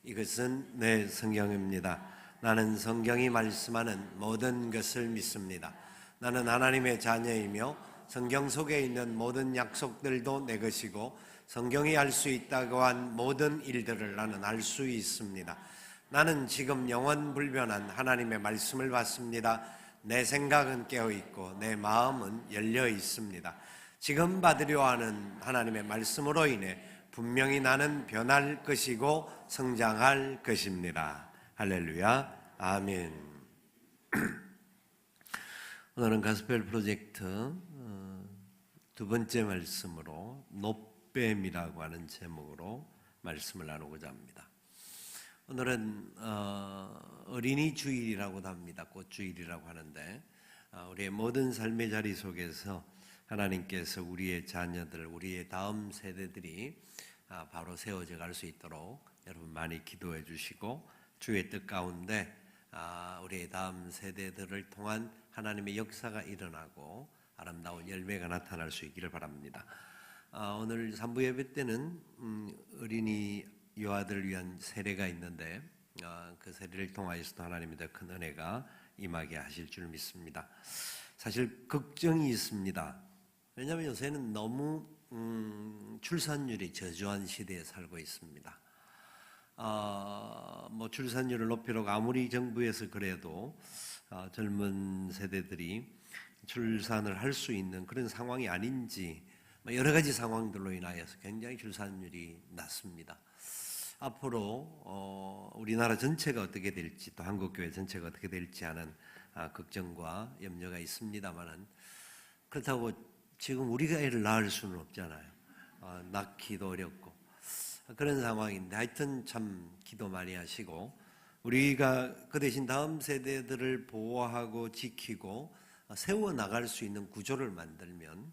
이것은 내 성경입니다. 나는 성경이 말씀하는 모든 것을 믿습니다. 나는 하나님의 자녀이며 성경 속에 있는 모든 약속들도 내 것이고 성경이 할 수 있다고 한 모든 일들을 나는 알 수 있습니다. 나는 지금 영원 불변한 하나님의 말씀을 받습니다. 내 생각은 깨어 있고 내 마음은 열려 있습니다. 지금 받으려 하는 하나님의 말씀으로 인해 분명히 나는 변할 것이고 성장할 것입니다. 할렐루야, 아멘. 오늘은 가스펠 프로젝트 두 번째 말씀으로 노뱀이라고 하는 제목으로 말씀을 나누고자 합니다. 오늘은 어린이 주일이라고도 합니다. 꽃주일이라고 하는데 우리의 모든 삶의 자리 속에서 하나님께서 우리의 자녀들, 우리의 다음 세대들이 바로 세워져 갈 수 있도록 여러분 많이 기도해 주시고 주의 뜻 가운데 우리의 다음 세대들을 통한 하나님의 역사가 일어나고 아름다운 열매가 나타날 수 있기를 바랍니다. 오늘 3부 예배 때는 어린이 유아들을 위한 세례가 있는데 그 세례를 통하여서도 하나님의 더 큰 은혜가 임하게 하실 줄 믿습니다. 사실 걱정이 있습니다. 왜냐하면 요새는 너무 출산율이 저조한 시대에 살고 있습니다. 출산율을 높이려고 아무리 정부에서 그래도 젊은 세대들이 출산을 할 수 있는 그런 상황이 아닌지 여러 가지 상황들로 인하여서 굉장히 출산율이 낮습니다. 앞으로 우리나라 전체가 어떻게 될지 또 한국교회 전체가 어떻게 될지 하는 걱정과 염려가 있습니다만은 그렇다고 지금 우리가 애를 낳을 수는 없잖아요. 낳기도 어렵고 그런 상황인데 하여튼 참 기도 많이 하시고 우리가 그 대신 다음 세대들을 보호하고 지키고 세워나갈 수 있는 구조를 만들면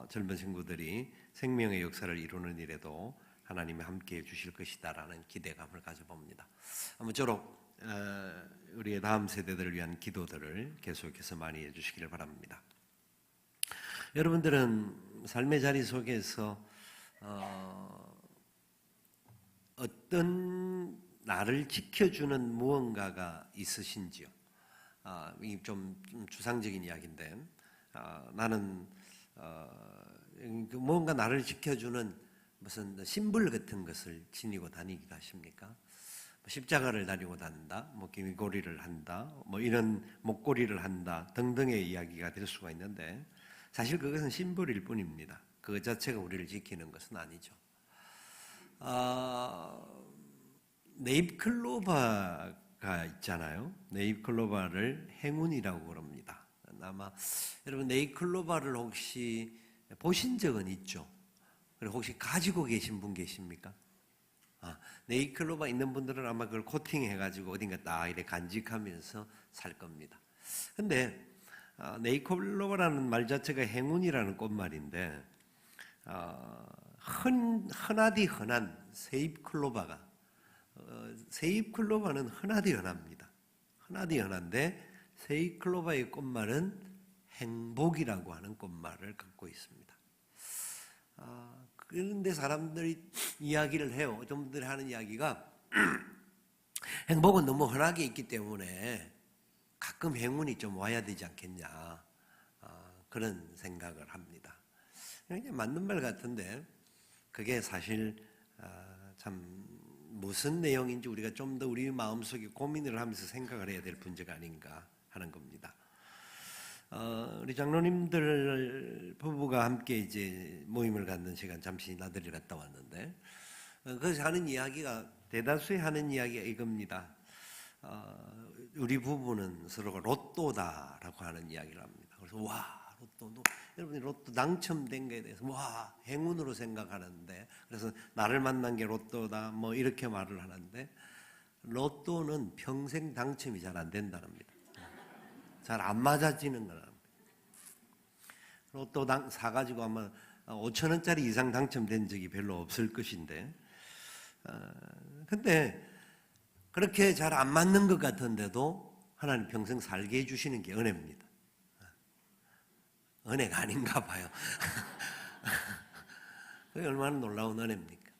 젊은 친구들이 생명의 역사를 이루는 일에도 하나님이 함께해 주실 것이다라는 기대감을 가져봅니다. 아무쪼록 우리의 다음 세대들을 위한 기도들을 계속해서 많이 해주시기를 바랍니다. 여러분들은 삶의 자리 속에서 어떤 나를 지켜주는 무언가가 있으신지요? 이게 좀 추상적인 이야기인데 나는 무언가 나를 지켜주는 무슨 심벌 같은 것을 지니고 다니기도 하십니까? 십자가를 다니고 다닌다, 귀고리를 한다, 이런 목걸이를 한다 등등의 이야기가 될 수가 있는데 사실 그것은 심벌일 뿐입니다. 그 자체가 우리를 지키는 것은 아니죠. 네잎클로바가 있잖아요. 네잎클로바를 행운이라고 그럽니다. 아마 여러분 네잎클로바를 혹시 보신 적은 있죠? 그리고 혹시 가지고 계신 분 계십니까? 네잎클로바 있는 분들은 아마 그걸 코팅해가지고 어딘가 딱 이렇게 간직하면서 살 겁니다. 근데 네잎클로바라는 말 자체가 행운이라는 꽃말인데 흔하디 흔한 세잎클로바가 세잎클로바는 흔하디 흔합니다. 흔하디 흔한데 세잎클로바의 꽃말은 행복이라고 하는 꽃말을 갖고 있습니다. 그런데 사람들이 이야기를 해요. 좀들이 하는 이야기가 행복은 너무 흔하게 있기 때문에 가끔 행운이 좀 와야 되지 않겠냐 그런 생각을 합니다. 굉장히 맞는 말 같은데 그게 사실 참 무슨 내용인지 우리가 좀 더 우리 마음속에 고민을 하면서 생각을 해야 될 문제가 아닌가 하는 겁니다. 우리 장로님들 부부가 함께 이제 모임을 갖는 시간 잠시 나들이 갔다 왔는데 거기서 하는 이야기가 대다수의 하는 이야기가 이겁니다. 우리 부부는 서로가 로또다라고 하는 이야기를 합니다. 그래서 와 로또 여러분이 로또 당첨된 거에 대해서 와 행운으로 생각하는데 그래서 나를 만난 게 로또다 이렇게 말을 하는데 로또는 평생 당첨이 잘 안 된다는 겁니다. 잘 안 맞아지는 거랍니다. 로또 사가지고 아마 5,000원짜리 이상 당첨된 적이 별로 없을 것인데 근데 그렇게 잘 안 맞는 것 같은데도 하나님 평생 살게 해주시는 게 은혜입니다. 은혜가 아닌가 봐요. 그게 얼마나 놀라운 은혜입니까?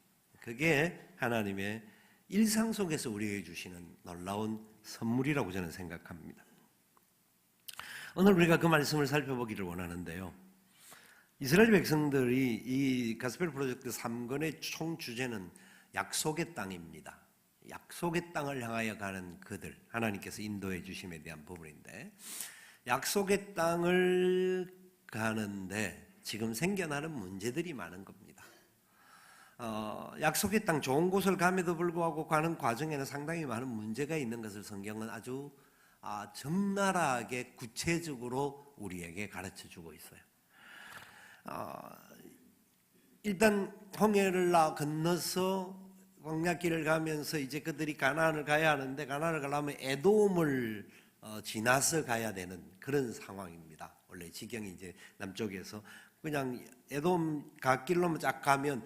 그게 하나님의 일상 속에서 우리에게 주시는 놀라운 선물이라고 저는 생각합니다. 오늘 우리가 그 말씀을 살펴보기를 원하는데요. 이스라엘 백성들이 이 가스펠 프로젝트 3권의 총 주제는 약속의 땅입니다. 약속의 땅을 향하여 가는 그들, 하나님께서 인도해 주심에 대한 부분인데, 약속의 땅을 가는데 지금 생겨나는 문제들이 많은 겁니다. 약속의 땅 좋은 곳을 감에도 불구하고 가는 과정에는 상당히 많은 문제가 있는 것을 성경은 아주 적나라하게 구체적으로 우리에게 가르쳐 주고 있어요. 일단 홍해를 건너서 광야길을 가면서 이제 그들이 가나안을 가야 하는데, 가나안을 가려면 에돔을 지나서 가야 되는 그런 상황입니다. 원래 지경이 이제 남쪽에서 그냥 에돔 갓길로만 쫙 가면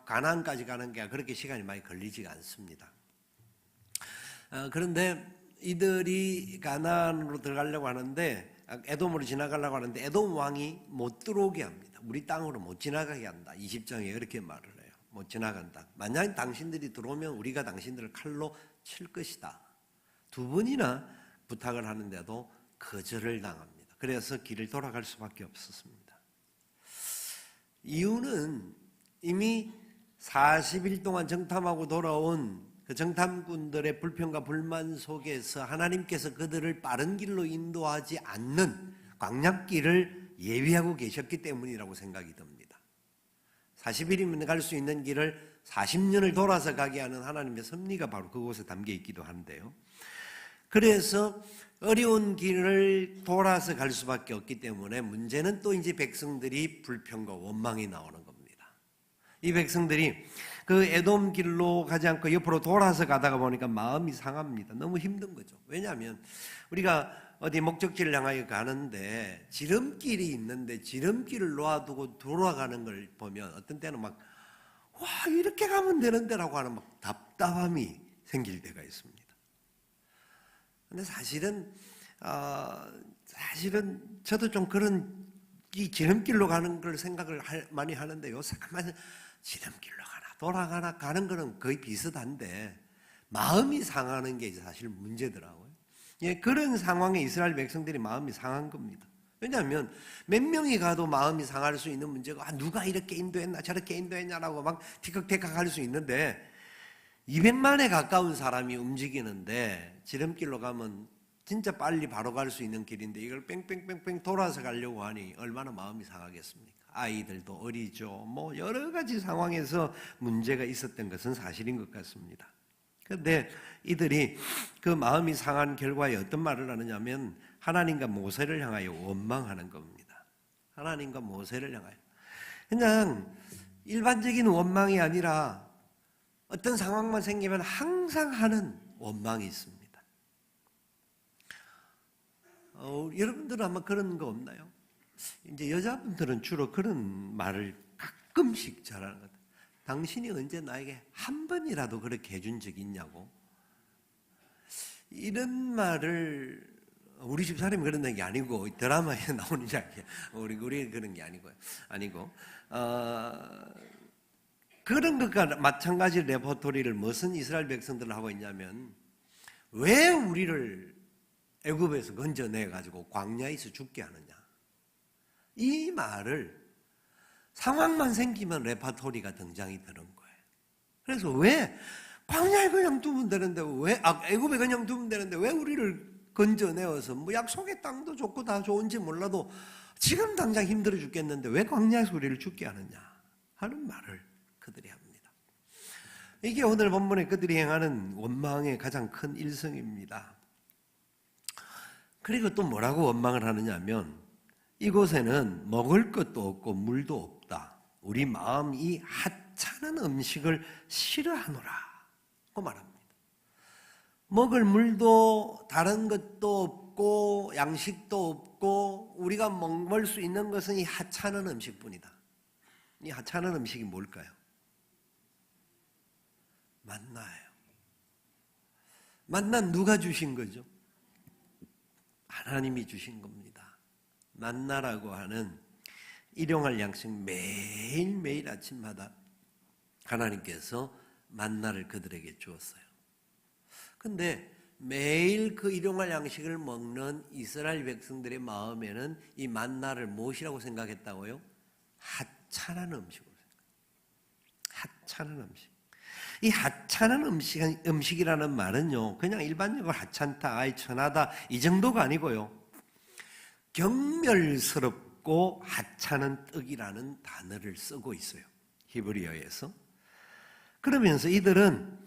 가나안까지 가는 게 그렇게 시간이 많이 걸리지가 않습니다. 그런데 이들이 가나안으로 들어가려고 하는데, 에돔으로 지나가려고 하는데 에돔 왕이 못 들어오게 합니다. 우리 땅으로 못 지나가게 한다. 20장에 이렇게 말을 해요. 못 지나간다. 만약 당신들이 들어오면 우리가 당신들을 칼로 칠 것이다. 두 번이나 부탁을 하는데도 거절을 당합니다. 그래서 길을 돌아갈 수밖에 없었습니다. 이유는 이미 40일 동안 정탐하고 돌아온 그 정탐꾼들의 불평과 불만 속에서 하나님께서 그들을 빠른 길로 인도하지 않는 광약길을 예비하고 계셨기 때문이라고 생각이 듭니다. 40일이면 갈 수 있는 길을 40년을 돌아서 가게 하는 하나님의 섭리가 바로 그곳에 담겨 있기도 한데요. 그래서 어려운 길을 돌아서 갈 수밖에 없기 때문에 문제는 또 이제 백성들이 불평과 원망이 나오는 겁니다. 이 백성들이 그 에돔 길로 가지 않고 옆으로 돌아서 가다가 보니까 마음이 상합니다. 너무 힘든 거죠. 왜냐하면 우리가 어디 목적지를 향하여 가는데 지름길이 있는데 지름길을 놓아두고 돌아가는 걸 보면 어떤 때는 막 와, 이렇게 가면 되는데라고 하는 막 답답함이 생길 때가 있습니다. 근데 사실은 저도 좀 그런 이 지름길로 가는 걸 생각을 많이 하는데요. 잠깐만, 지름길로 가나 돌아가나 가는 거는 거의 비슷한데 마음이 상하는 게 사실 문제더라고요. 예, 그런 상황에 이스라엘 백성들이 마음이 상한 겁니다. 왜냐하면 몇 명이 가도 마음이 상할 수 있는 문제가 누가 이렇게 인도했나 저렇게 인도했냐라고 막 티격태격 할 수 있는데 200만에 가까운 사람이 움직이는데 지름길로 가면 진짜 빨리 바로 갈 수 있는 길인데 이걸 뺑뺑뺑뺑 돌아서 가려고 하니 얼마나 마음이 상하겠습니까? 아이들도 어리죠. 뭐 여러 가지 상황에서 문제가 있었던 것은 사실인 것 같습니다. 그런데 이들이 그 마음이 상한 결과에 어떤 말을 하느냐면 하나님과 모세를 향하여 원망하는 겁니다. 하나님과 모세를 향하여. 그냥 일반적인 원망이 아니라 어떤 상황만 생기면 항상 하는 원망이 있습니다. 여러분들은 아마 그런 거 없나요? 이제 여자분들은 주로 그런 말을 가끔씩 잘하는 것 같아요. 당신이 언제 나에게 한 번이라도 그렇게 해준 적이 있냐고. 이런 말을 우리 집사람이 그런 게 아니고 드라마에 나오는 이야기야. 우리 그런 게 아니고 그런 것과 마찬가지 레퍼토리를 무슨 이스라엘 백성들을 하고 있냐면 왜 우리를 애굽에서 건져내 가지고 광야에서 죽게 하느냐. 이 말을 상황만 생기면 레퍼토리가 등장이 되는 거예요. 그래서 왜 광야에 그냥 두면 되는데 애굽에 그냥 두면 되는데 왜 우리를 건져내어서 뭐 약속의 땅도 좋고 다 좋은지 몰라도 지금 당장 힘들어 죽겠는데 왜 광야에서 우리를 죽게 하느냐 하는 말을 그들이 합니다. 이게 오늘 본문에 그들이 행하는 원망의 가장 큰 일성입니다. 그리고 또 뭐라고 원망을 하느냐면 이곳에는 먹을 것도 없고 물도 없다. 우리 마음이 하찮은 음식을 싫어하노라 고 말합니다. 먹을 물도 다른 것도 없고 양식도 없고 우리가 먹을 수 있는 것은 이 하찮은 음식뿐이다. 이 하찮은 음식이 뭘까요? 만나예요. 만나 누가 주신 거죠? 하나님이 주신 겁니다. 만나라고 하는 일용할 양식 매일매일 아침마다 하나님께서 만나를 그들에게 주었어요. 근데 매일 그 일용할 양식을 먹는 이스라엘 백성들의 마음에는 이 만나를 무엇이라고 생각했다고요? 하찮은 음식으로 생각해요. 하찮은 음식. 이 하찮은 음식이라는 말은요, 그냥 일반적으로 하찮다, 아이 천하다 이 정도가 아니고요, 경멸스럽고 하찮은 떡이라는 단어를 쓰고 있어요, 히브리어에서. 그러면서 이들은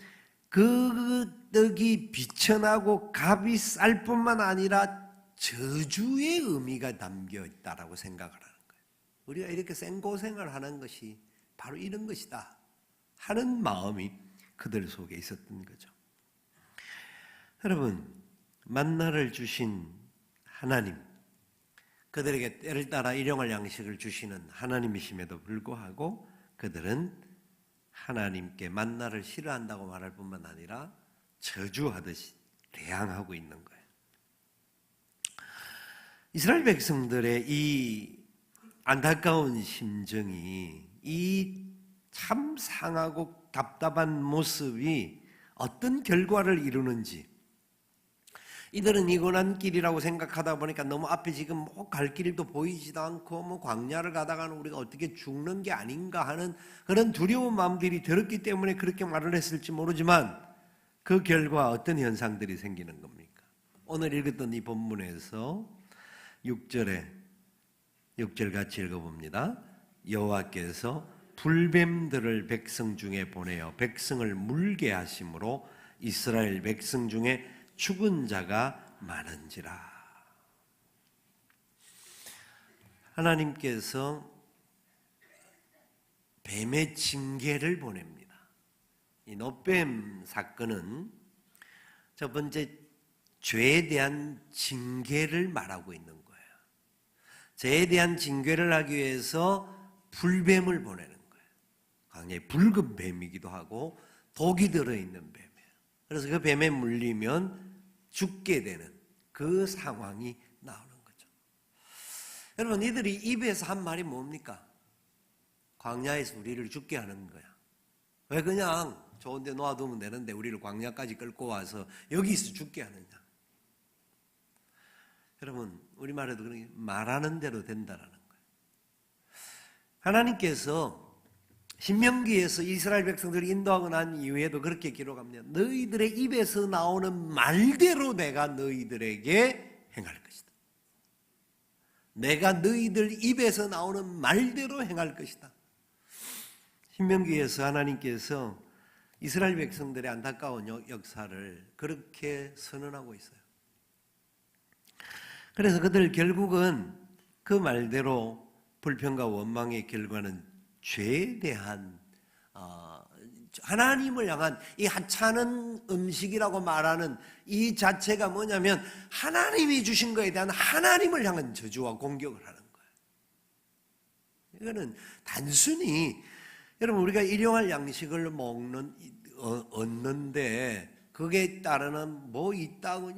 그 떡이 비천하고 값이 쌀 뿐만 아니라 저주의 의미가 담겨 있다라고 생각을 하는 거예요. 우리가 이렇게 생고생을 하는 것이 바로 이런 것이다 하는 마음이 그들 속에 있었던 거죠. 여러분, 만나를 주신 하나님, 그들에게 때를 따라 일용할 양식을 주시는 하나님이심에도 불구하고 그들은 하나님께 만나를 싫어한다고 말할 뿐만 아니라 저주하듯이 대항하고 있는 거예요. 이스라엘 백성들의 이 안타까운 심정이, 이 참 상하고 답답한 모습이 어떤 결과를 이루는지, 이들은 이 고난길이라고 생각하다 보니까 너무 앞에 지금 뭐 갈 길도 보이지도 않고 뭐 광야를 가다가는 우리가 어떻게 죽는 게 아닌가 하는 그런 두려운 마음들이 들었기 때문에 그렇게 말을 했을지 모르지만 그 결과 어떤 현상들이 생기는 겁니까? 오늘 읽었던 이 본문에서 6절 같이 읽어봅니다. 여호와께서 불뱀들을 백성 중에 보내어 백성을 물게 하심으로 이스라엘 백성 중에 죽은 자가 많은지라. 하나님께서 뱀의 징계를 보냅니다. 이 노뱀 사건은 첫 번째 죄에 대한 징계를 말하고 있는 거예요. 죄에 대한 징계를 하기 위해서 불뱀을 보내는 거예요. 광야에 붉은 뱀이기도 하고 독이 들어있는 뱀이에요. 그래서 그 뱀에 물리면 죽게 되는 그 상황이 나오는 거죠. 여러분, 이들이 입에서 한 말이 뭡니까? 광야에서 우리를 죽게 하는 거야. 왜 그냥 좋은 데 놓아두면 되는데 우리를 광야까지 끌고 와서 여기서 죽게 하느냐. 여러분, 우리말에도 그렇게 말하는 대로 된다라는 거예요. 하나님께서 신명기에서 이스라엘 백성들을 인도하고 난 이후에도 그렇게 기록합니다. 너희들의 입에서 나오는 말대로 내가 너희들에게 행할 것이다. 내가 너희들 입에서 나오는 말대로 행할 것이다. 신명기에서 하나님께서 이스라엘 백성들의 안타까운 역사를 그렇게 선언하고 있어요. 그래서 그들 결국은 그 말대로 불평과 원망의 결과는 죄에 대한 하나님을 향한 이 하찮은 음식이라고 말하는 이 자체가 뭐냐면 하나님이 주신 것에 대한 하나님을 향한 저주와 공격을 하는 거예요. 이거는 단순히 여러분 우리가 일용할 양식을 얻는데 거기에 따르는 뭐 있다고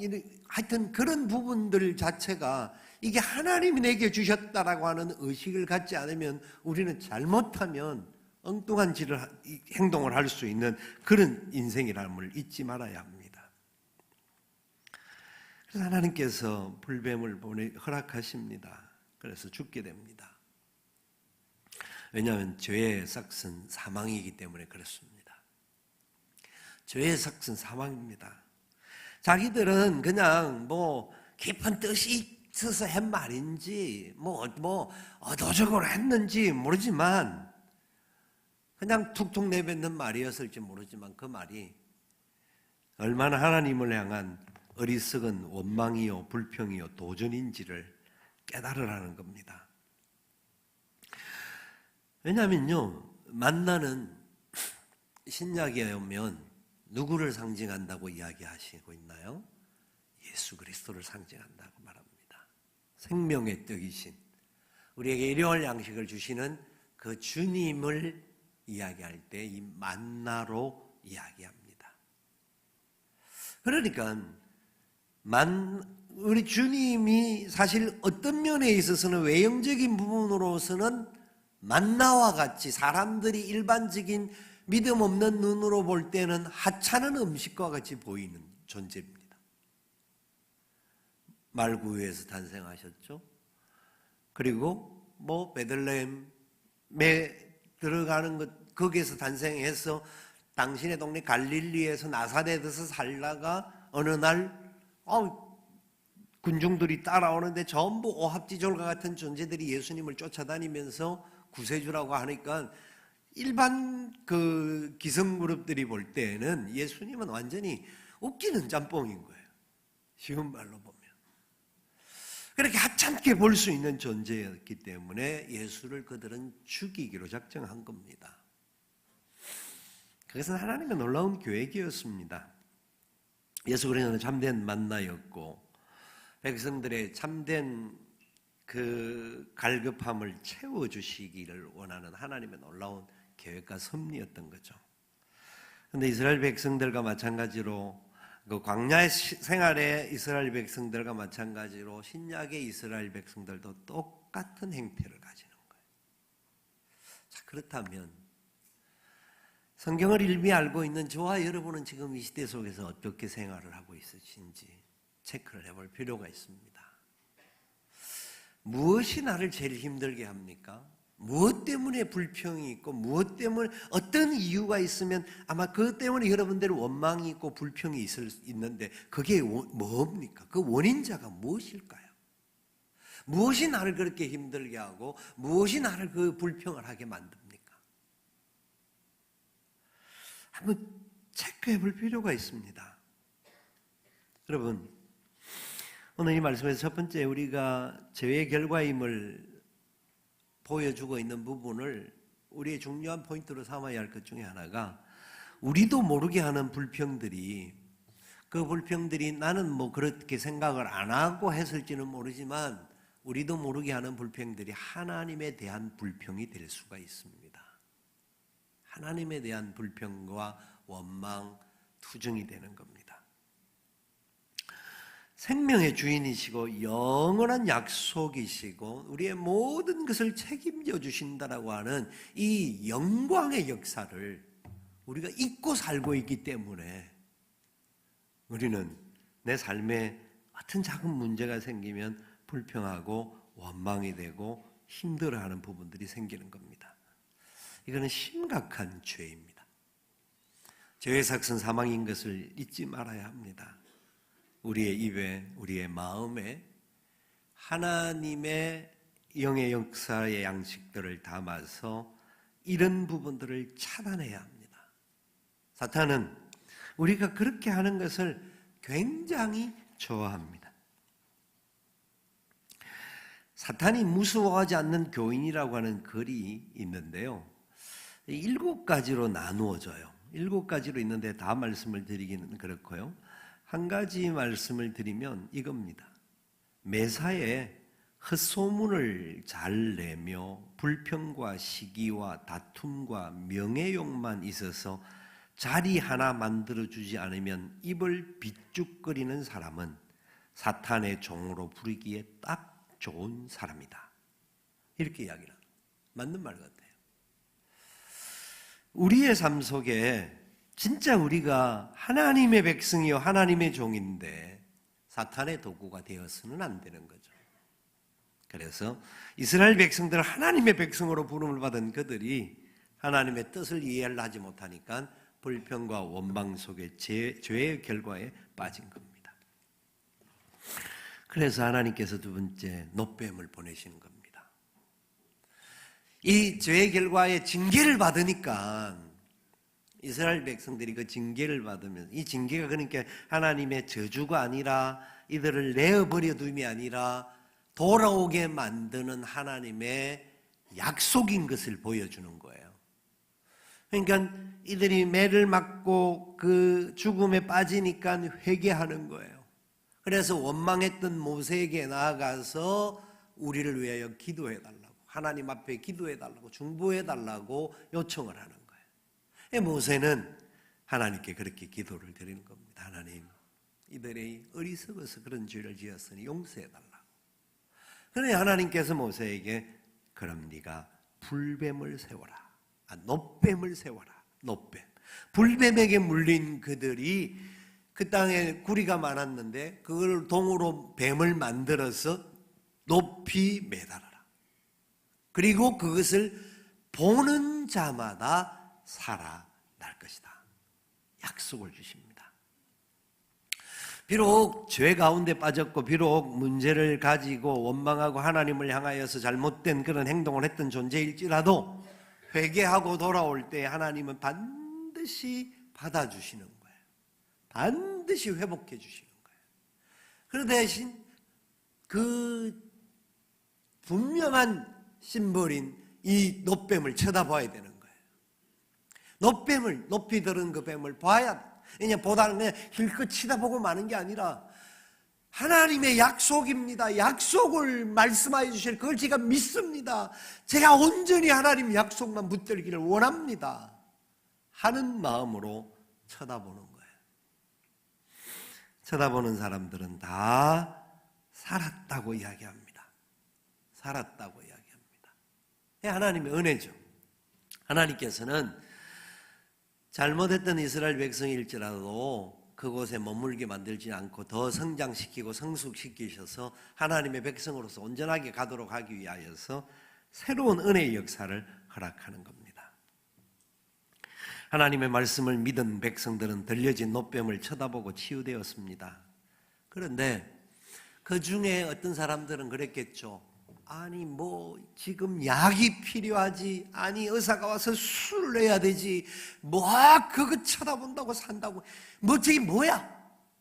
하여튼 그런 부분들 자체가 이게 하나님이 내게 주셨다라고 하는 의식을 갖지 않으면 우리는 잘못하면 엉뚱한 행동을 할 수 있는 그런 인생이라는 걸 잊지 말아야 합니다. 그래서 하나님께서 불뱀을 허락하십니다. 그래서 죽게 됩니다. 왜냐하면 죄의 삭은 사망이기 때문에 그렇습니다. 죄의 삭은 사망입니다. 자기들은 그냥 뭐 깊은 뜻이 있어서 한 말인지 뭐 의도적으로 했는지 모르지만 그냥 툭툭 내뱉는 말이었을지 모르지만 그 말이 얼마나 하나님을 향한 어리석은 원망이요 불평이요 도전인지를 깨달으라는 겁니다. 왜냐하면요, 만나는 신약에 오면 누구를 상징한다고 이야기하시고 있나요? 예수 그리스도를 상징한다고 말합니다. 생명의 떡이신 우리에게 일용할 양식을 주시는 그 주님을 이야기할 때 이 만나로 이야기합니다. 그러니까 우리 주님이 사실 어떤 면에 있어서는 외형적인 부분으로서는 만나와 같이 사람들이 일반적인 믿음 없는 눈으로 볼 때는 하찮은 음식과 같이 보이는 존재입니다. 말구유에서 탄생하셨죠. 그리고 베들레헴에 들어가는 것, 거기에서 탄생해서 당신의 동네 갈릴리에서 나사렛에서 살다가 어느 날 군중들이 따라오는데 전부 오합지졸과 같은 존재들이 예수님을 쫓아다니면서 구세주라고 하니까 일반 그 기성그룹들이 볼 때는 예수님은 완전히 웃기는 짬뽕인 거예요. 쉬운 말로 보면. 그렇게 하찮게 볼 수 있는 존재였기 때문에 예수를 그들은 죽이기로 작정한 겁니다. 그것은 하나님의 놀라운 계획이었습니다. 예수 그리스도는 참된 만나였고 백성들의 참된 그 갈급함을 채워주시기를 원하는 하나님의 놀라운 계획과 섭리였던 거죠. 그런데 이스라엘 백성들과 마찬가지로 그 광야의 생활의 이스라엘 백성들과 마찬가지로 신약의 이스라엘 백성들도 똑같은 행태를 가지는 거예요. 자, 그렇다면 성경을 일미 알고 있는 저와 여러분은 지금 이 시대 속에서 어떻게 생활을 하고 있으신지 체크를 해볼 필요가 있습니다. 무엇이 나를 제일 힘들게 합니까? 무엇 때문에 불평이 있고 무엇 때문에 어떤 이유가 있으면 아마 그것 때문에 여러분들 원망이 있고 불평이 있는데 그게 뭡니까? 그 원인자가 무엇일까요? 무엇이 나를 그렇게 힘들게 하고 무엇이 나를 그 불평을 하게 만듭니까? 한번 체크해 볼 필요가 있습니다. 여러분, 오늘 이 말씀에서 첫 번째 우리가 죄의 결과임을 보여주고 있는 부분을 우리의 중요한 포인트로 삼아야 할 것 중에 하나가 우리도 모르게 하는 불평들이 그 불평들이 나는 그렇게 생각을 안 하고 했을지는 모르지만 우리도 모르게 하는 불평들이 하나님에 대한 불평이 될 수가 있습니다. 하나님에 대한 불평과 원망, 투정이 되는 겁니다. 생명의 주인이시고 영원한 약속이시고 우리의 모든 것을 책임져 주신다라고 하는 이 영광의 역사를 우리가 잊고 살고 있기 때문에 우리는 내 삶에 어떤 작은 문제가 생기면 불평하고 원망이 되고 힘들어하는 부분들이 생기는 겁니다. 이거는 심각한 죄입니다. 죄의 삭은 사망인 것을 잊지 말아야 합니다. 우리의 입에, 우리의 마음에 하나님의 영의 역사의 양식들을 담아서 이런 부분들을 차단해야 합니다. 사탄은 우리가 그렇게 하는 것을 굉장히 좋아합니다. 사탄이 무서워하지 않는 교인이라고 하는 글이 있는데요. 7가지로 나누어져요. 7가지로 있는데 다 말씀을 드리기는 그렇고요. 한 가지 말씀을 드리면 이겁니다. 매사에 헛소문을 잘 내며 불평과 시기와 다툼과 명예욕만 있어서 자리 하나 만들어주지 않으면 입을 비죽거리는 사람은 사탄의 종으로 부르기에 딱 좋은 사람이다. 이렇게 이야기를 합니다. 맞는 말 같아요. 우리의 삶 속에 진짜 우리가 하나님의 백성이요 하나님의 종인데 사탄의 도구가 되어서는 안 되는 거죠. 그래서 이스라엘 백성들 하나님의 백성으로 부름을 받은 그들이 하나님의 뜻을 이해를 하지 못하니까 불평과 원망 속에 죄의 결과에 빠진 겁니다. 그래서 하나님께서 두 번째 노뱀을 보내시는 겁니다. 이 죄의 결과에 징계를 받으니까 이스라엘 백성들이 그 징계를 받으면서 이 징계가 그러니까 하나님의 저주가 아니라 이들을 내어버려 둠이 아니라 돌아오게 만드는 하나님의 약속인 것을 보여주는 거예요. 그러니까 이들이 매를 맞고 그 죽음에 빠지니까 회개하는 거예요. 그래서 원망했던 모세에게 나아가서 우리를 위하여 기도해달라고 하나님 앞에 기도해달라고 중보해달라고 요청을 하는 거예요. 모세는 하나님께 그렇게 기도를 드리는 겁니다. 하나님, 이들이 어리석어서 그런 죄를 지었으니 용서해달라고. 그러니 하나님께서 모세에게 그럼 네가 불뱀을 세워라, 노뱀을 세워라 놋뱀. 불뱀에게 물린 그들이 그 땅에 구리가 많았는데 그걸 동으로 뱀을 만들어서 높이 매달아라. 그리고 그것을 보는 자마다 살아날 것이다. 약속을 주십니다. 비록 죄 가운데 빠졌고 비록 문제를 가지고 원망하고 하나님을 향하여서 잘못된 그런 행동을 했던 존재일지라도 회개하고 돌아올 때 하나님은 반드시 받아주시는 거예요. 반드시 회복해 주시는 거예요. 그 대신 그 분명한 심벌인 이 놋뱀을 쳐다봐야 되는 거예요. 놋뱀을, 높이 들은 그 뱀을 봐야 돼. 그냥 보다는 그냥 힐끗 치다보고 마는 게 아니라 하나님의 약속입니다. 약속을 말씀하여 주실 그걸 제가 믿습니다. 제가 온전히 하나님 약속만 붙들기를 원합니다 하는 마음으로 쳐다보는 거예요. 쳐다보는 사람들은 다 살았다고 이야기합니다. 살았다고 이야기합니다. 하나님의 은혜죠. 하나님께서는 잘못했던 이스라엘 백성일지라도 그곳에 머물게 만들지 않고 더 성장시키고 성숙시키셔서 하나님의 백성으로서 온전하게 가도록 하기 위하여서 새로운 은혜의 역사를 허락하는 겁니다. 하나님의 말씀을 믿은 백성들은 들려진 놋뱀을 쳐다보고 치유되었습니다. 그런데 그 중에 어떤 사람들은 그랬겠죠. 아니 뭐 지금 약이 필요하지, 아니 의사가 와서 술을 내야 되지, 뭐 그거 쳐다본다고 산다고 뭐 저게 뭐야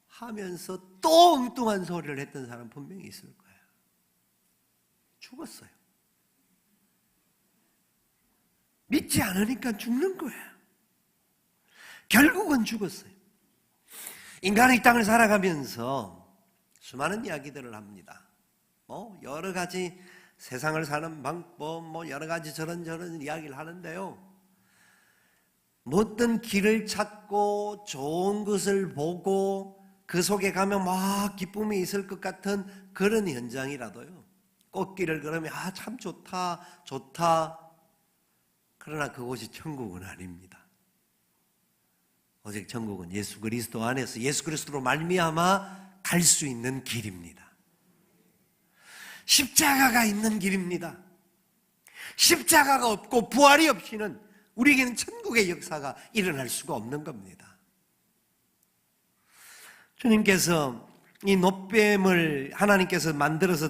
하면서 또 엉뚱한 소리를 했던 사람 분명히 있을 거예요. 죽었어요. 믿지 않으니까 죽는 거예요. 결국은 죽었어요. 인간은 이 땅을 살아가면서 수많은 이야기들을 합니다. 여러 가지 세상을 사는 방법, 여러 가지 저런 이야기를 하는데요. 어떤 길을 찾고 좋은 것을 보고 그 속에 가면 막 기쁨이 있을 것 같은 그런 현장이라도요. 꽃길을 걸으면 참 좋다. 그러나 그곳이 천국은 아닙니다. 오직 천국은 예수 그리스도 안에서 예수 그리스도로 말미암아 갈 수 있는 길입니다. 십자가가 있는 길입니다. 십자가가 없고 부활이 없이는 우리에게는 천국의 역사가 일어날 수가 없는 겁니다. 주님께서 이 놋뱀을 하나님께서 만들어서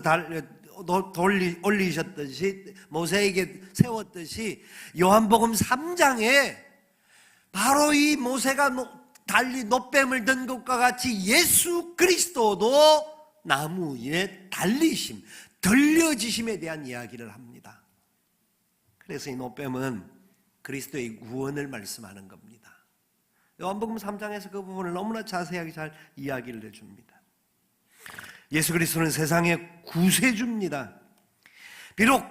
올리셨듯이 모세에게 세웠듯이 요한복음 3장에 바로 이 모세가 달리 놋뱀을 든 것과 같이 예수 그리스도도 나무 위에 달리심, 들려지심에 대한 이야기를 합니다. 그래서 이 놋뱀은 그리스도의 구원을 말씀하는 겁니다. 요한복음 3장에서 그 부분을 너무나 자세하게 잘 이야기를 해줍니다. 예수 그리스도는 세상의 구세주입니다. 비록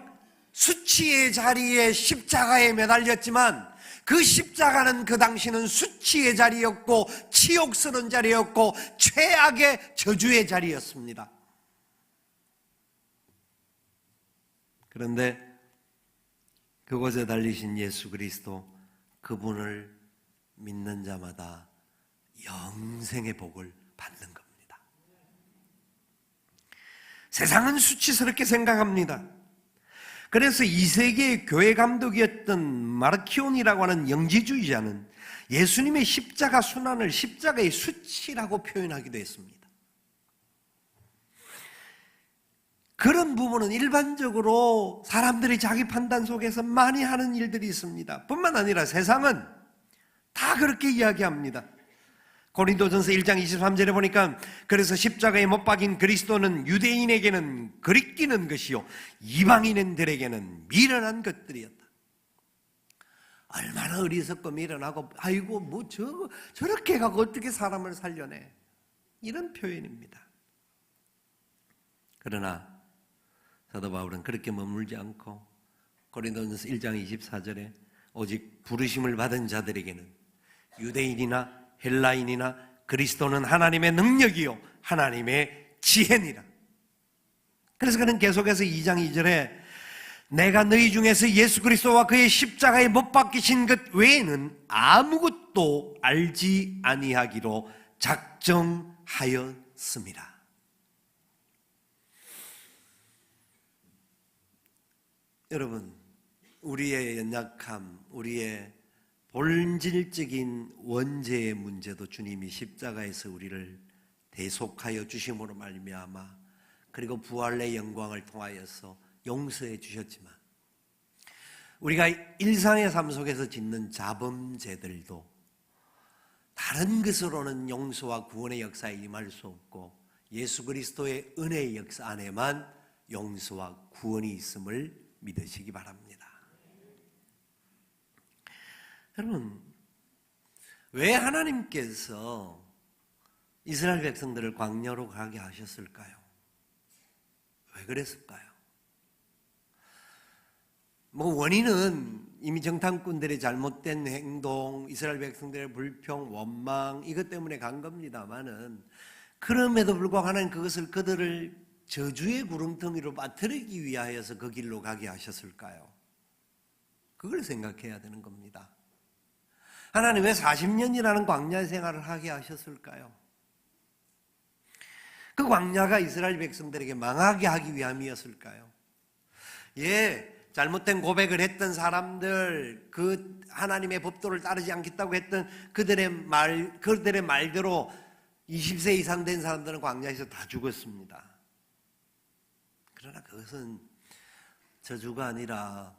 수치의 자리에 십자가에 매달렸지만 그 십자가는 그 당시는 수치의 자리였고 치욕스러운 자리였고 최악의 저주의 자리였습니다. 그런데 그곳에 달리신 예수 그리스도, 그분을 믿는 자마다 영생의 복을 받는 겁니다. 세상은 수치스럽게 생각합니다. 그래서 2세기의 교회 감독이었던 마르키온이라고 하는 영지주의자는 예수님의 십자가 순환을 십자가의 수치라고 표현하기도 했습니다. 그런 부분은 일반적으로 사람들이 자기 판단 속에서 많이 하는 일들이 있습니다. 뿐만 아니라 세상은 다 그렇게 이야기합니다. 고린도전서 1장 23절에 보니까 그래서 십자가에 못 박인 그리스도는 유대인에게는 거리끼는 것이요 이방인들에게는 미련한 것들이었다. 얼마나 어리석고 미련하고 아이고 뭐 저렇게 가고 어떻게 사람을 살려내, 이런 표현입니다. 그러나 사도 바울은 그렇게 머물지 않고 고린도전서 1장 24절에 오직 부르심을 받은 자들에게는 유대인이나 헬라인이나 그리스도는 하나님의 능력이요 하나님의 지혜니라. 그래서 그는 계속해서 2장 2절에 내가 너희 중에서 예수 그리스도와 그의 십자가에 못 박히신 것 외에는 아무것도 알지 아니하기로 작정하였습니다. 여러분, 우리의 연약함, 우리의 본질적인 원죄의 문제도 주님이 십자가에서 우리를 대속하여 주심으로 말미암아 그리고 부활의 영광을 통하여서 용서해 주셨지만 우리가 일상의 삶 속에서 짓는 자범죄들도 다른 것으로는 용서와 구원의 역사에 임할 수 없고 예수 그리스도의 은혜의 역사 안에만 용서와 구원이 있음을 믿으시기 바랍니다. 여러분, 왜 하나님께서 이스라엘 백성들을 광야로 가게 하셨을까요? 왜 그랬을까요? 원인은 이미 정탐꾼들의 잘못된 행동, 이스라엘 백성들의 불평, 원망 이것 때문에 간 겁니다만은 그럼에도 불구하고 하나님 그것을 그들을 저주의 구름텅이로 빠뜨리기 위하여서 그 길로 가게 하셨을까요? 그걸 생각해야 되는 겁니다. 하나님 왜 40년이라는 광야 생활을 하게 하셨을까요? 그 광야가 이스라엘 백성들에게 망하게 하기 위함이었을까요? 잘못된 고백을 했던 사람들, 그 하나님의 법도를 따르지 않겠다고 했던 그들의 말대로 20세 이상 된 사람들은 광야에서 다 죽었습니다. 그러나 그것은 저주가 아니라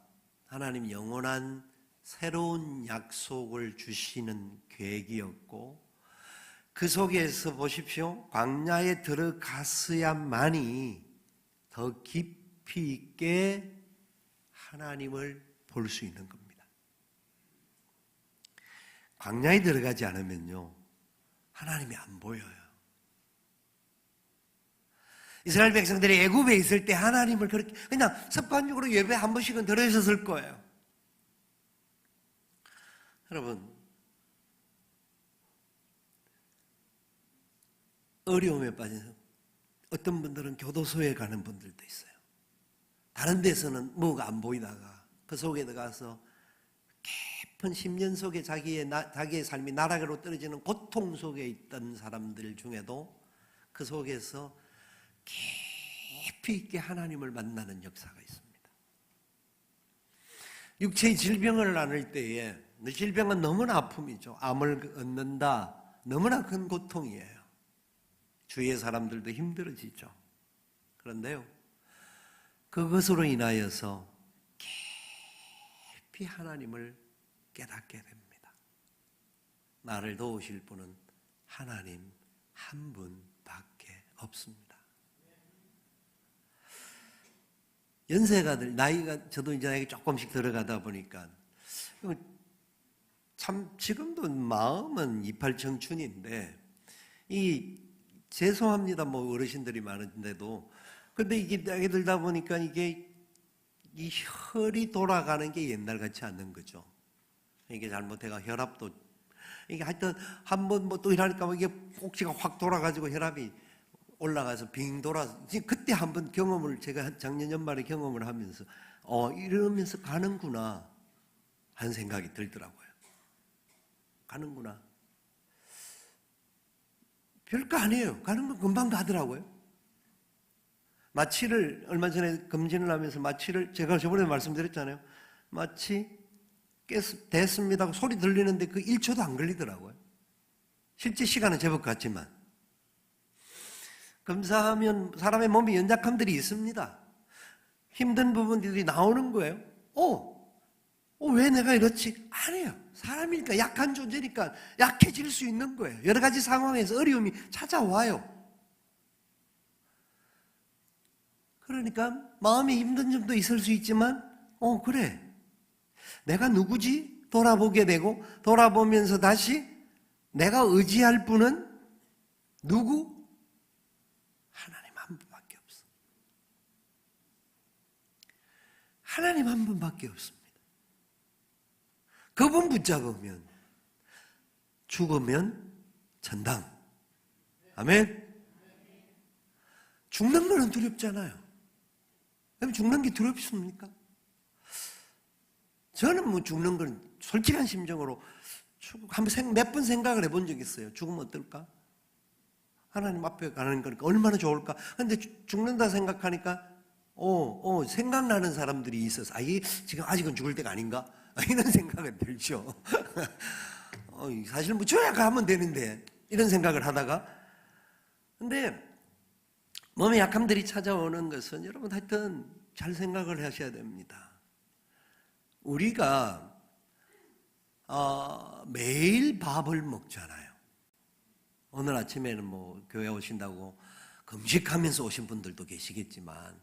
하나님 영원한 새로운 약속을 주시는 계획이었고 그 속에서 보십시오. 광야에 들어갔어야만이 더 깊이 있게 하나님을 볼 수 있는 겁니다. 광야에 들어가지 않으면요, 하나님이 안 보여요. 이스라엘 백성들이 애굽에 있을 때 하나님을 그렇게 그냥 습관적으로 예배 한 번씩은 들으셨을 거예요. 여러분, 어려움에 빠져서 어떤 분들은 교도소에 가는 분들도 있어요. 다른 데서는 뭐가 안 보이다가 그 속에 들어가서 깊은 10년 속에 자기의 삶이 나락으로 떨어지는 고통 속에 있던 사람들 중에도 그 속에서 깊이 있게 하나님을 만나는 역사가 있습니다. 육체의 질병을 나눌 때에 질병은 너무나 아픔이죠. 암을 얻는다. 너무나 큰 고통이에요. 주위의 사람들도 힘들어지죠. 그런데요, 그것으로 인하여서 깊이 하나님을 깨닫게 됩니다. 나를 도우실 분은 하나님 한 분밖에 없습니다. 연세가 나이가 저도 이제 나이가 조금씩 들어가다 보니까 참 지금도 마음은 이팔청춘인데 죄송합니다. 어르신들이 많은데도 근데 이게 나이 들다 보니까 이게 이 혈이 돌아가는 게 옛날 같지 않는 거죠. 이게 잘못해가 혈압도 이게 하여튼 한번 또 이러니까 이게 꼭지가 확 돌아가지고 혈압이 올라가서 빙 돌아서 그때 한번 경험을 제가 작년 연말에 경험을 하면서 이러면서 가는구나 하는 생각이 들더라고요. 가는구나. 별거 아니에요. 가는 건 금방 가더라고요. 마취를 얼마 전에 검진을 하면서 마취를 제가 저번에 말씀드렸잖아요. 마취 됐습니다 하고 소리 들리는데 그 1초도 안 걸리더라고요. 실제 시간은 제법 같지만 검사하면 사람의 몸에 연약함들이 있습니다. 힘든 부분들이 나오는 거예요. 왜 내가 이렇지? 아니에요. 사람이니까 약한 존재니까 약해질 수 있는 거예요. 여러 가지 상황에서 어려움이 찾아와요. 그러니까 마음에 힘든 점도 있을 수 있지만 그래. 내가 누구지? 돌아보게 되고 돌아보면서 다시 내가 의지할 분은 누구? 하나님 한 분밖에 없어. 하나님 한 분밖에 없습니다. 그분 붙잡으면 죽으면 전당. 아멘. 죽는 거는 두렵잖아요. 그럼 죽는 게 두렵습니까? 저는 뭐 죽는 건 솔직한 심정으로 한번 몇 번 생각을 해본 적이 있어요. 죽으면 어떨까? 하나님 앞에 가는 거니까 얼마나 좋을까? 근데 죽는다 생각하니까 생각나는 사람들이 있어서 이게 지금 아직은 죽을 때가 아닌가? 이런 생각이 들죠. 사실 뭐 줘야 가면 되는데 이런 생각을 하다가, 근데 몸의 약함들이 찾아오는 것은 여러분 하여튼 잘 생각을 하셔야 됩니다. 우리가 매일 밥을 먹잖아요. 오늘 아침에는 뭐 교회 오신다고 금식하면서 오신 분들도 계시겠지만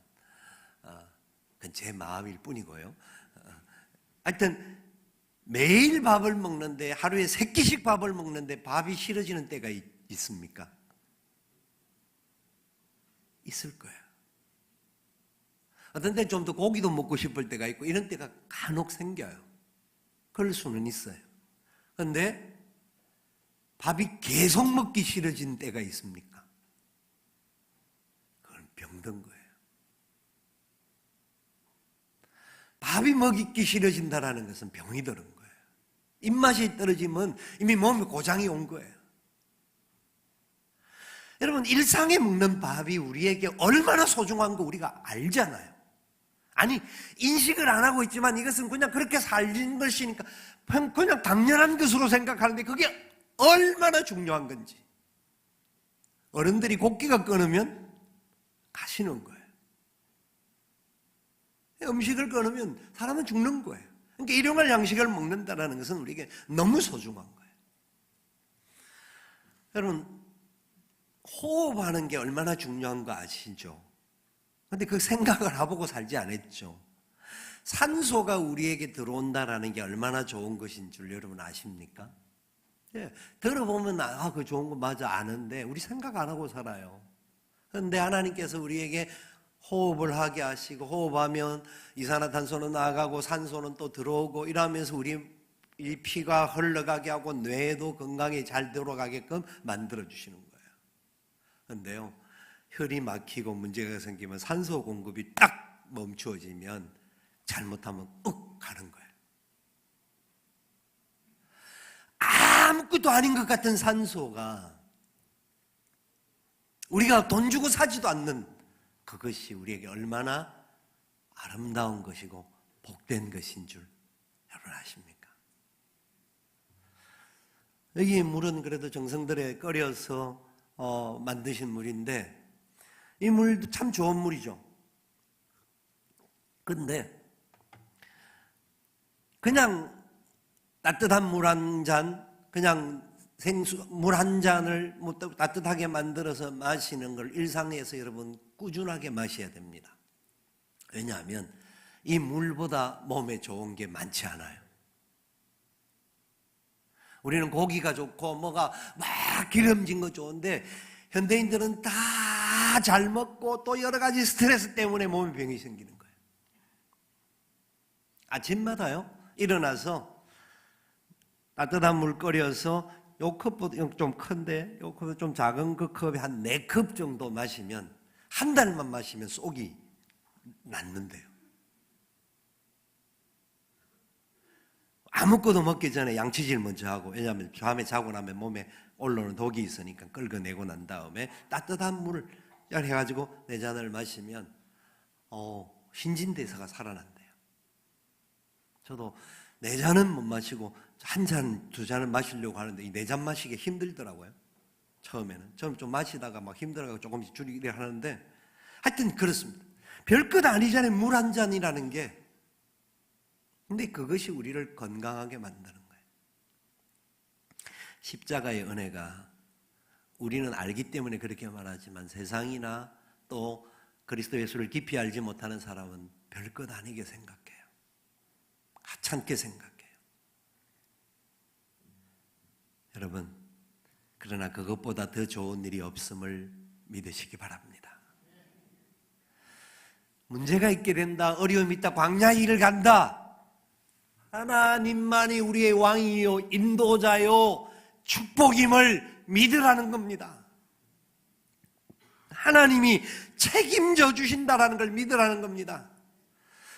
그건 제 마음일 뿐이고요. 하여튼 매일 밥을 먹는데, 하루에 3끼씩 밥을 먹는데 밥이 싫어지는 때가 있습니까? 있을 거예요. 어떤 때는 좀 더 고기도 먹고 싶을 때가 있고 이런 때가 간혹 생겨요. 그럴 수는 있어요. 그런데 밥이 계속 먹기 싫어진 때가 있습니까? 그건 병든 거예요. 밥이 먹기 싫어진다는 것은 병이 들은 거예요. 입맛이 떨어지면 이미 몸에 고장이 온 거예요. 여러분, 일상에 먹는 밥이 우리에게 얼마나 소중한 거 우리가 알잖아요. 아니, 인식을 안 하고 있지만 이것은 그냥 그렇게 살린 것이니까 그냥 당연한 것으로 생각하는데 그게 얼마나 중요한 건지. 어른들이 곡기가 끊으면 가시는 거예요. 음식을 끊으면 사람은 죽는 거예요. 그러니까 일용할 양식을 먹는다는 것은 우리에게 너무 소중한 거예요. 여러분, 호흡하는 게 얼마나 중요한 거 아시죠? 그런데 그 생각을 해보고 살지 않았죠. 산소가 우리에게 들어온다는 게 얼마나 좋은 것인 줄 여러분 아십니까? 예, 들어보면 그 좋은 거 맞아 아는데 우리 생각 안 하고 살아요. 그런데 하나님께서 우리에게 호흡을 하게 하시고, 호흡하면 이산화탄소는 나가고 산소는 또 들어오고 이러면서 우리 이 피가 흘러가게 하고 뇌도 건강에 잘 돌아가게끔 만들어주시는 거예요. 그런데요, 혈이 막히고 문제가 생기면 산소 공급이 딱 멈추어지면 잘못하면 가는 거예요. 아무것도 아닌 것 같은 산소가 우리가 돈 주고 사지도 않는 그것이 우리에게 얼마나 아름다운 것이고 복된 것인 줄 여러분 아십니까? 여기 물은 그래도 정성들에 끓여서 만드신 물인데 이 물도 참 좋은 물이죠. 그런데 그냥 따뜻한 물 한 잔, 그냥 물 한 잔을 따뜻하게 만들어서 마시는 걸 일상에서 여러분 꾸준하게 마셔야 됩니다. 왜냐하면 이 물보다 몸에 좋은 게 많지 않아요. 우리는 고기가 좋고 뭐가 막 기름진 거 좋은데 현대인들은 다 잘 먹고 또 여러 가지 스트레스 때문에 몸에 병이 생기는 거예요. 아침마다요 일어나서 따뜻한 물 끓여서 요 컵보다 좀 큰데 요 컵보다 좀 작은 그 컵에 한 4컵 정도 마시면 한 달만 마시면 속이 낫는데요. 아무것도 먹기 전에 양치질 먼저 하고, 왜냐하면 밤에 자고 나면 몸에 올라오는 독이 있으니까 긁어내고 난 다음에 따뜻한 물을 해가지고 4잔을 마시면 신진대사가 살아난대요. 저도 4잔은 못 마시고 1잔, 2잔을 마시려고 하는데 이 4잔 마시기 힘들더라고요. 처음에는 좀 마시다가 막 힘들어가지고 조금씩 줄이려 하는데 하여튼 그렇습니다. 별것 아니잖아요, 물 한 잔이라는 게. 근데 그것이 우리를 건강하게 만드는 거예요. 십자가의 은혜가 우리는 알기 때문에 그렇게 말하지만 세상이나 또 그리스도 예수를 깊이 알지 못하는 사람은 별것 아니게 생각해요. 하찮게 생각해요. 여러분, 그러나 그것보다 더 좋은 일이 없음을 믿으시기 바랍니다. 문제가 있게 된다, 어려움이 있다, 광야의 길을 간다, 하나님만이 우리의 왕이요 인도자요 축복임을 믿으라는 겁니다. 하나님이 책임져 주신다라는 걸 믿으라는 겁니다.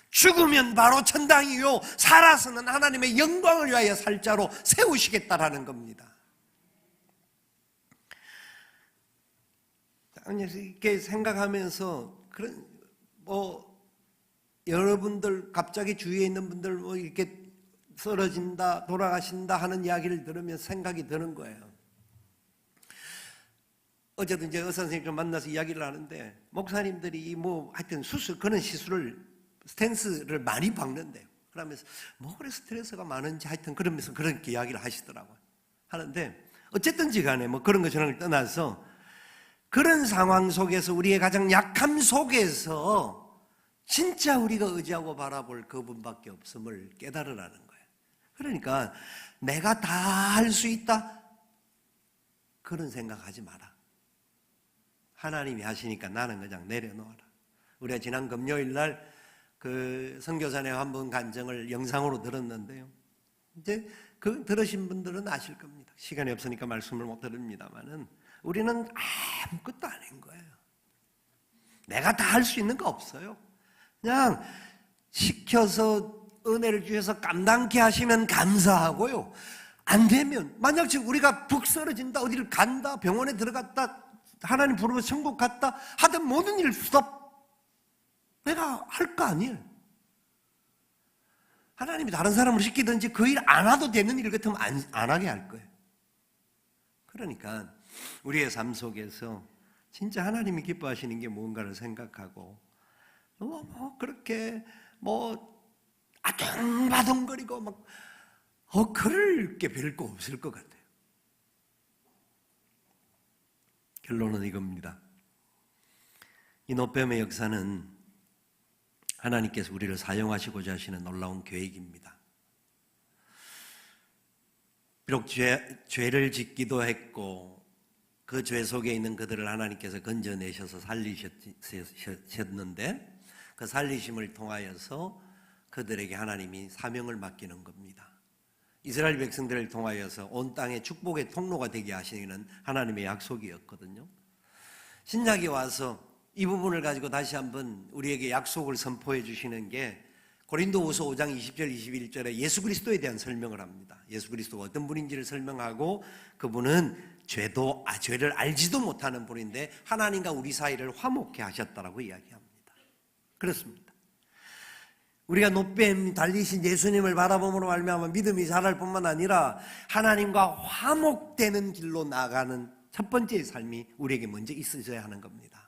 죽으면 바로 천당이요, 살아서는 하나님의 영광을 위하여 살 자로 세우시겠다라는 겁니다. 이렇게 생각하면서 여러분들 갑자기 주위에 있는 분들 이렇게 쓰러진다, 돌아가신다 하는 이야기를 들으면 생각이 드는 거예요. 어제도 이제 의사 선생님과 만나서 이야기를 하는데, 목사님들이 하여튼 그런 시술을, 스탠스를 많이 박는데요. 그러면서 그래 스트레스가 많은지 하여튼 그러면서 그렇게 이야기를 하시더라고요. 하는데 어쨌든지 간에 그런 거 저런 걸 떠나서 그런 상황 속에서 우리의 가장 약함 속에서 진짜 우리가 의지하고 바라볼 그분밖에 없음을 깨달으라는 거예요. 그러니까 내가 다 할 수 있다? 그런 생각하지 마라. 하나님이 하시니까 나는 그냥 내려놓아라. 우리가 지난 금요일 날 그 선교사님 한 분 간증을 영상으로 들었는데요. 이제 그 들으신 분들은 아실 겁니다. 시간이 없으니까 말씀을 못 드립니다만은 우리는 아무것도 아닌 거예요. 내가 다 할 수 있는 거 없어요. 그냥 시켜서 은혜를 주셔서 감당케 하시면 감사하고요. 안 되면 만약 지금 우리가 푹 쓰러진다, 어디를 간다, 병원에 들어갔다, 하나님 부르면 천국 갔다 하던 모든 일 스톱. 내가 할 거 아니에요. 하나님이 다른 사람을 시키든지 그 일 안 와도 되는 일 같으면 안 하게 할 거예요. 그러니까 우리의 삶 속에서 진짜 하나님이 기뻐하시는 게 뭔가를 생각하고 그렇게 아둥바둥거리고 그럴 게 별거 없을 것 같아요. 결론은 이겁니다. 이 노뱀의 역사는 하나님께서 우리를 사용하시고자 하시는 놀라운 계획입니다. 비록 죄를 짓기도 했고 그 죄 속에 있는 그들을 하나님께서 건져내셔서 살리셨는데 그 살리심을 통하여서 그들에게 하나님이 사명을 맡기는 겁니다. 이스라엘 백성들을 통하여서 온 땅의 축복의 통로가 되게 하시는 하나님의 약속이었거든요. 신약에 와서 이 부분을 가지고 다시 한번 우리에게 약속을 선포해 주시는 게 고린도후서 5장 20절 21절에 예수 그리스도에 대한 설명을 합니다. 예수 그리스도가 어떤 분인지를 설명하고 그분은 죄를 알지도 못하는 분인데 하나님과 우리 사이를 화목케 하셨다라고 이야기합니다. 그렇습니다. 우리가 노뱀 달리신 예수님을 바라봄으로 말미암아 믿음이 자랄 뿐만 아니라 하나님과 화목되는 길로 나아가는 첫 번째 삶이 우리에게 먼저 있어야 하는 겁니다.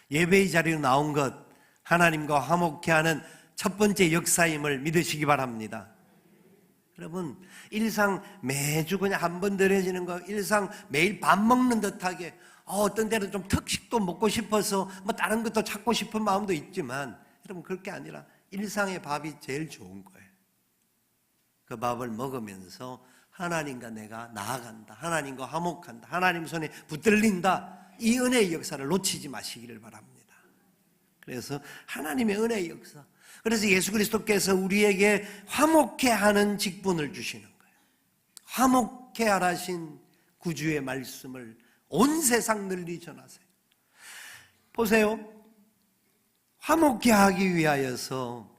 예배의 자리로 나온 것, 하나님과 화목케 하는 첫 번째 역사임을 믿으시기 바랍니다. 여러분, 일상 매주 그냥 한 번 드려지는 거, 일상 매일 밥 먹는 듯하게 어떤 때는 좀 특식도 먹고 싶어서 다른 것도 찾고 싶은 마음도 있지만 여러분 그렇게 아니라 일상의 밥이 제일 좋은 거예요. 그 밥을 먹으면서 하나님과 내가 나아간다, 하나님과 화목한다, 하나님 손에 붙들린다, 이 은혜의 역사를 놓치지 마시기를 바랍니다. 그래서 하나님의 은혜의 역사, 그래서 예수 그리스도께서 우리에게 화목케 하는 직분을 주시는 거예요. 화목케 하라신 구주의 말씀을 온 세상 널리 전하세요. 보세요. 화목케 하기 위하여서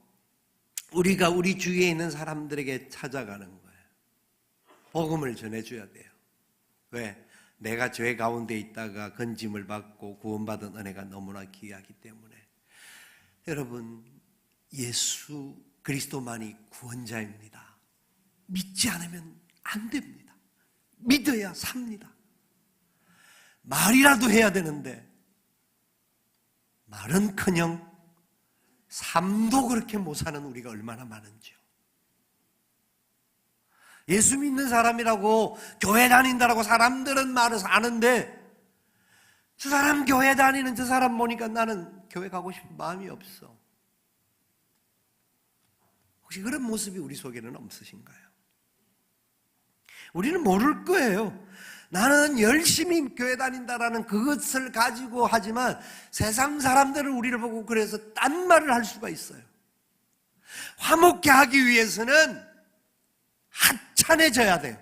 우리가 우리 주위에 있는 사람들에게 찾아가는 거예요. 복음을 전해줘야 돼요. 왜? 내가 죄 가운데 있다가 건짐을 받고 구원받은 은혜가 너무나 귀하기 때문에. 여러분, 예수 그리스도만이 구원자입니다. 믿지 않으면 안 됩니다. 믿어야 삽니다. 말이라도 해야 되는데 말은커녕 삶도 그렇게 못 사는 우리가 얼마나 많은지요. 예수 믿는 사람이라고 교회 다닌다라고 사람들은 말을 아는데 저 사람 교회 다니는 저 사람 보니까 나는 교회 가고 싶은 마음이 없어. 혹시 그런 모습이 우리 속에는 없으신가요? 우리는 모를 거예요. 나는 열심히 교회 다닌다라는 그것을 가지고 하지만 세상 사람들은 우리를 보고 그래서 딴 말을 할 수가 있어요. 화목케 하기 위해서는 하찮아져야 돼요.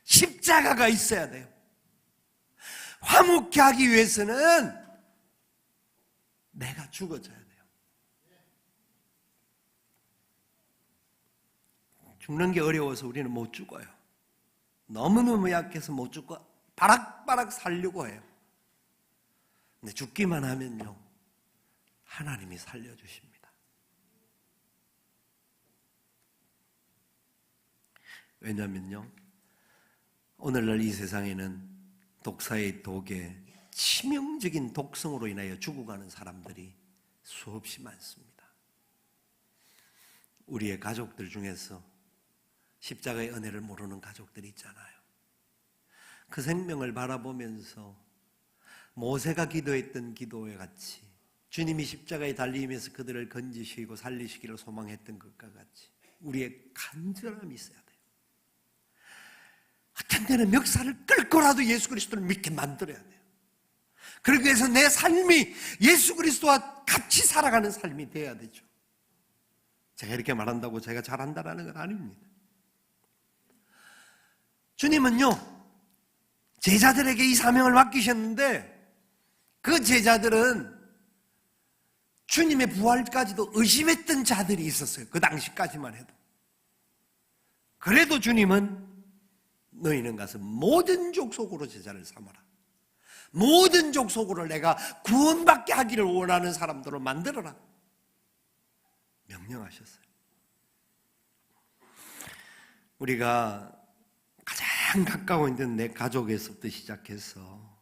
십자가가 있어야 돼요. 화목케 하기 위해서는 내가 죽어져야 돼요. 죽는 게 어려워서 우리는 못 죽어요. 너무너무 약해서 못 죽고 바락바락 살려고 해요. 근데 죽기만 하면요, 하나님이 살려주십니다. 왜냐면요, 오늘날 이 세상에는 독사의 독에 치명적인 독성으로 인하여 죽어가는 사람들이 수없이 많습니다. 우리의 가족들 중에서 십자가의 은혜를 모르는 가족들이 있잖아요. 그 생명을 바라보면서 모세가 기도했던 기도와 같이 주님이 십자가에 달리면서 그들을 건지시고 살리시기를 소망했던 것과 같이 우리의 간절함이 있어야 돼요. 어떤 때는 멱살을 끌고라도 예수 그리스도를 믿게 만들어야 돼요. 그러기 위해서 내 삶이 예수 그리스도와 같이 살아가는 삶이 되어야 되죠. 제가 이렇게 말한다고 제가 잘한다라는 건 아닙니다. 주님은요, 제자들에게 이 사명을 맡기셨는데 그 제자들은 주님의 부활까지도 의심했던 자들이 있었어요. 그 당시까지만 해도. 그래도 주님은 너희는 가서 모든 족속으로 제자를 삼아라. 모든 족속으로 내가 구원받게 하기를 원하는 사람들을 만들어라. 명령하셨어요. 우리가 가장 가까운 내 가족에서부터 시작해서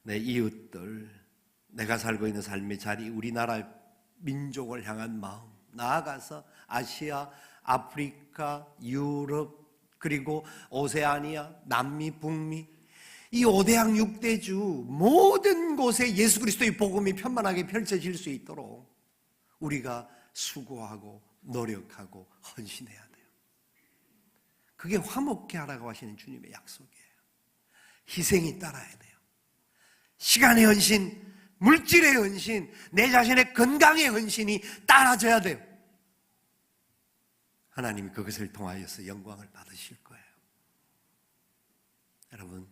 내 이웃들, 내가 살고 있는 삶의 자리, 우리나라 민족을 향한 마음, 나아가서 아시아, 아프리카, 유럽, 그리고 오세아니아, 남미, 북미, 이 5대양 6대주 모든 곳에 예수 그리스도의 복음이 편만하게 펼쳐질 수 있도록 우리가 수고하고 노력하고 헌신해야 돼요. 그게 화목케 하라고 하시는 주님의 약속이에요. 희생이 따라야 돼요. 시간의 헌신, 물질의 헌신, 내 자신의 건강의 헌신이 따라져야 돼요. 하나님이 그것을 통하여서 영광을 받으실 거예요. 여러분,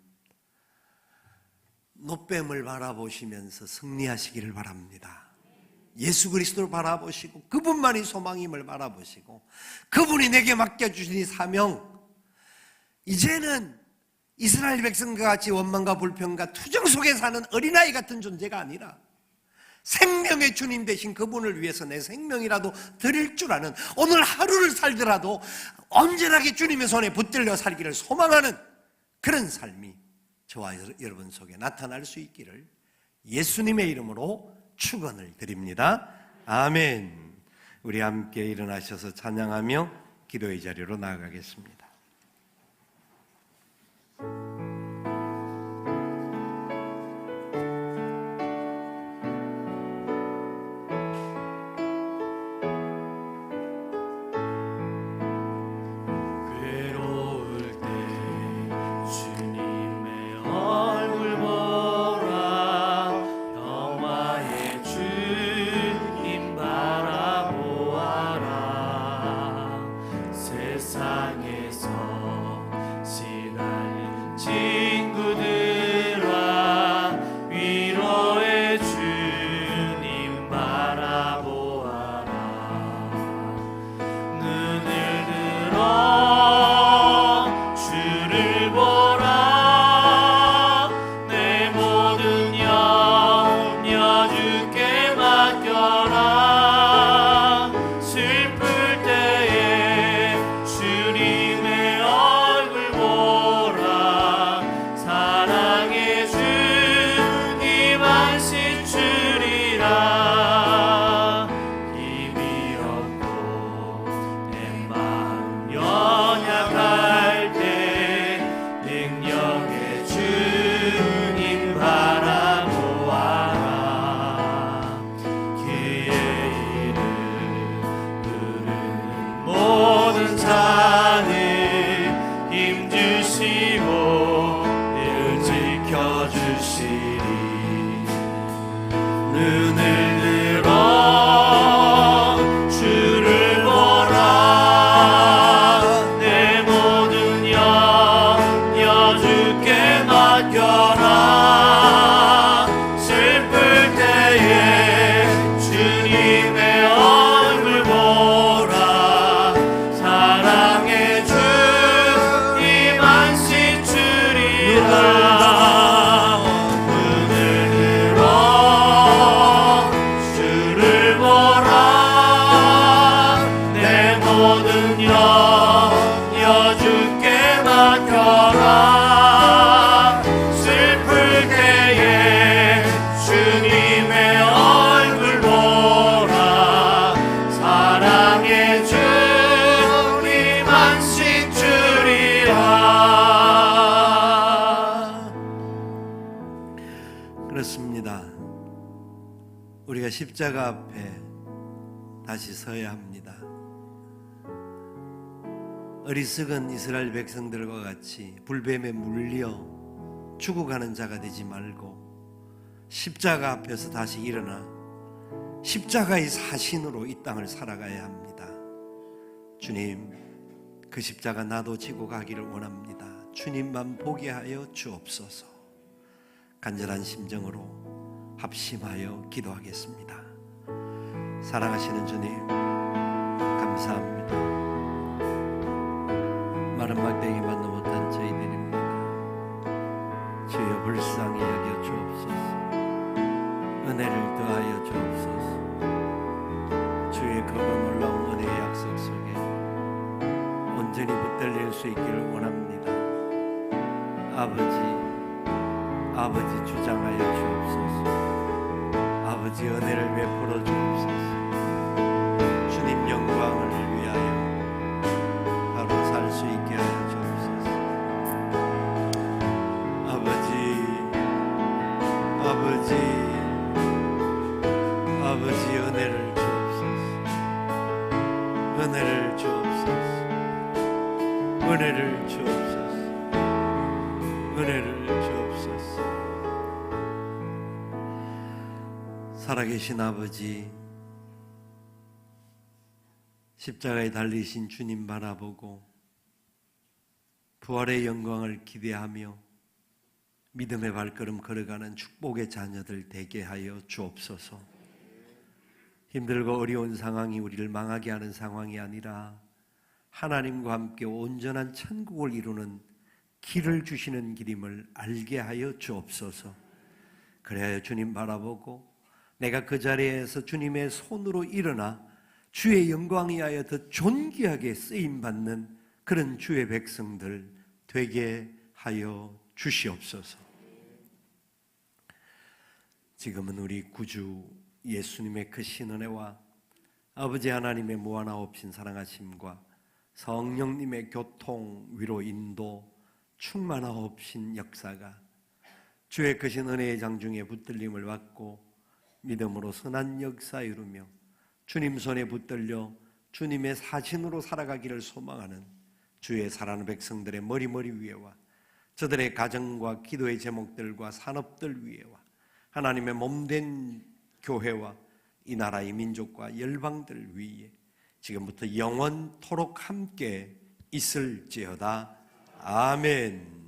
노뱀을 바라보시면서 승리하시기를 바랍니다. 예수 그리스도를 바라보시고 그분만이 소망임을 바라보시고 그분이 내게 맡겨주신 이 사명, 이제는 이스라엘 백성과 같이 원망과 불평과 투정 속에 사는 어린아이 같은 존재가 아니라 생명의 주님 되신 그분을 위해서 내 생명이라도 드릴 줄 아는, 오늘 하루를 살더라도 온전하게 주님의 손에 붙들려 살기를 소망하는 그런 삶이 저와 여러분 속에 나타날 수 있기를 예수님의 이름으로 축원을 드립니다. 아멘. 우리 함께 일어나셔서 찬양하며 기도의 자리로 나아가겠습니다. 주님의 얼굴 보라. 보라. 슬플 때에 주님의 얼굴 보라. 사랑의 주님 안식 주리라. 그렇습니다. 우리가 십자가 앞에 다시 서야 합니다. 어리석은 이스라엘 백성들과 같이 불뱀에 물려 죽어가는 자가 되지 말고 십자가 앞에서 다시 일어나 십자가의 사신으로 이 땅을 살아가야 합니다. 주님, 그 십자가 나도 지고 가기를 원합니다. 주님만 보게 하여 주옵소서. 간절한 심정으로 합심하여 기도하겠습니다. 사랑하시는 주님, 감사합니다. 마른 막대기만 넘었던 저희들입니다. 주여 불쌍히 여겨 주옵소서. 은혜를 더하여 주옵소서. 주의 거룩 놀라운 은혜의 약속 속에 온전히 붙들릴 수 있기를 원합니다. 아버지 주장하여 주옵소서. 아버지 은혜를 베풀어 주옵소서. 주님 영광을 위하여 바로 살 수 있게 하여 주옵소서. 아버지 은혜를 주옵소서. 은혜를 주옵소서. 은혜를 주옵소서. 은혜를 주옵소서. 살아계신 아버지, 십자가에 달리신 주님 바라보고 부활의 영광을 기대하며 믿음의 발걸음 걸어가는 축복의 자녀들 되게 하여 주옵소서. 힘들고 어려운 상황이 우리를 망하게 하는 상황이 아니라 하나님과 함께 온전한 천국을 이루는 길을 주시는 길임을 알게 하여 주옵소서. 그래야 주님 바라보고 내가 그 자리에서 주님의 손으로 일어나 주의 영광 위하여 더 존귀하게 쓰임받는 그런 주의 백성들 되게 하여 주시옵소서. 지금은 우리 구주 예수님의 크신 은혜와 아버지 하나님의 무한하옵신 사랑하심과 성령님의 교통, 위로, 인도, 충만하옵신 역사가 주의 크신 은혜의 장중에 붙들림을 받고 믿음으로 선한 역사 이루며 주님 손에 붙들려 주님의 사신으로 살아가기를 소망하는 주의 사랑하는 백성들의 머리 위에와 저들의 가정과 기도의 제목들과 산업들 위에와 하나님의 몸된 교회와 이 나라의 민족과 열방들 위에 지금부터 영원토록 함께 있을지어다. 아멘.